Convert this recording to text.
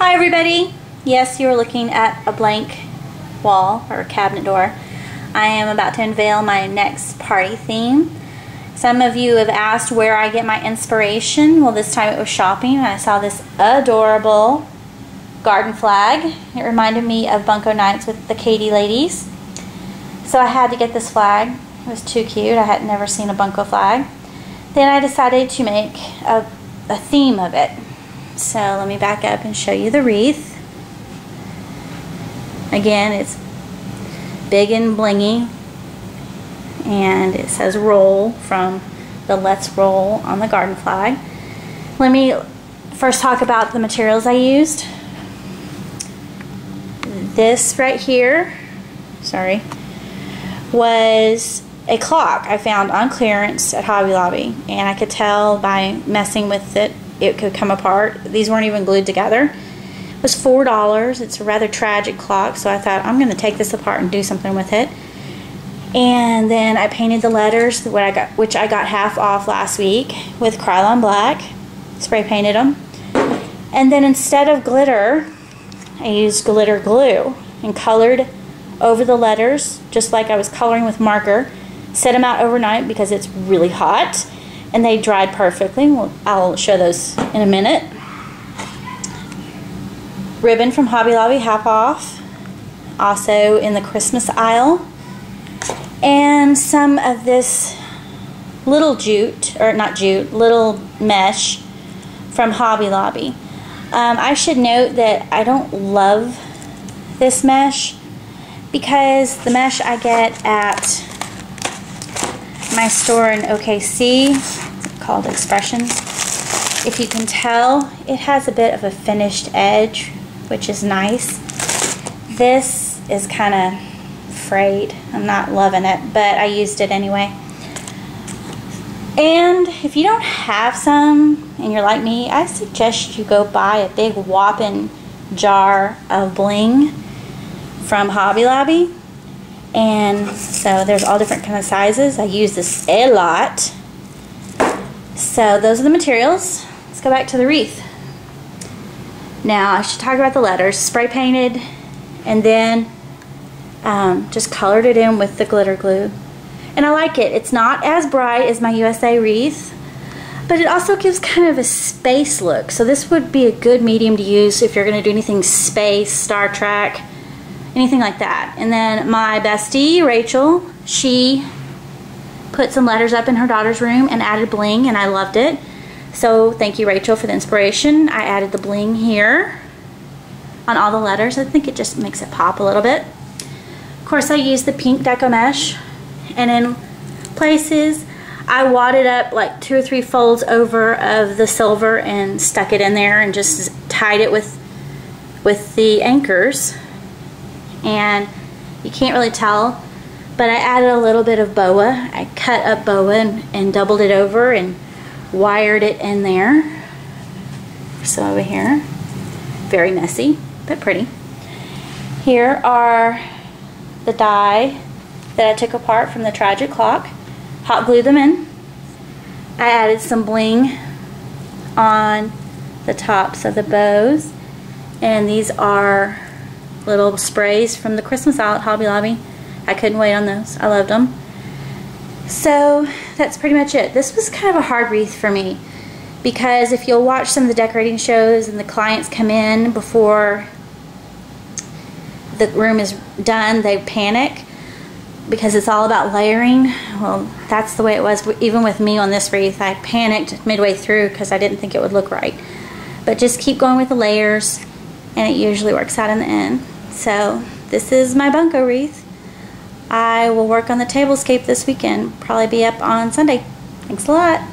Hi everybody! Yes, you're looking at a blank wall or cabinet door. I am about to unveil my next party theme. Some of you have asked where I get my inspiration. Well, this time it was shopping. I saw this adorable garden flag. It reminded me of Bunko Nights with the Katie ladies. So I had to get this flag. It was too cute. I had never seen a Bunko flag. Then I decided to make a theme of it. So let me back up and show you the wreath. Again, it's big and blingy, and it says roll from the Let's Roll on the garden flag. Let me first talk about the materials I used. This right here, sorry, was a clock I found on clearance at Hobby Lobby, and I could tell by messing with it it could come apart. These weren't even glued together. It was $4. It's a rather tragic clock, so I thought I'm going to take this apart and do something with it. And then I painted the letters, which I got half off last week, with Krylon Black. Spray painted them. And then instead of glitter, I used glitter glue and colored over the letters just like I was coloring with marker. Set them out overnight because it's really hot, and they dried perfectly. Well, I'll show those in a minute. Ribbon from Hobby Lobby, half off, also in the Christmas aisle. And some of this little jute, or not jute, little mesh from Hobby Lobby. I should note that I don't love this mesh because the mesh I get at my store in OKC, called Expressions. If you can tell, it has a bit of a finished edge, which is nice. This is kind of frayed. I'm not loving it, but I used it anyway. And if you don't have some and you're like me, I suggest you go buy a big whopping jar of bling from Hobby Lobby. And so there's all different kind of sizes. I use this a lot. So those are the materials. Let's go back to the wreath. Now I should talk about the letters. Spray painted and then just colored it in with the glitter glue. And I like it. It's not as bright as my USA wreath, but it also gives kind of a space look. So this would be a good medium to use if you're going to do anything space, Star Trek, anything like that. And then my bestie, Rachel, she put some letters up in her daughter's room and added bling, and I loved it. So thank you, Rachel, for the inspiration. I added the bling here on all the letters. I think it just makes it pop a little bit. Of course, I used the pink deco mesh, and in places I wadded up like 2 or 3 folds over of the silver and stuck it in there and just tied it with the anchors. And you can't really tell, but I added a little bit of boa. I cut up boa and doubled it over and wired it in there. So over here, very messy, but pretty. Here are the die that I took apart from the tragic clock. Hot glued them in. I added some bling on the tops of the bows, and these are little sprays from the Christmas aisle at Hobby Lobby. I couldn't wait on those. I loved them. So that's pretty much it. This was kind of a hard wreath for me because if you'll watch some of the decorating shows and the clients come in before the room is done, they panic because it's all about layering. Well, that's the way it was even with me on this wreath. I panicked midway through because I didn't think it would look right. But just keep going with the layers and it usually works out in the end. So this is my Bunko wreath. I will work on the tablescape this weekend. Probably be up on Sunday. Thanks a lot.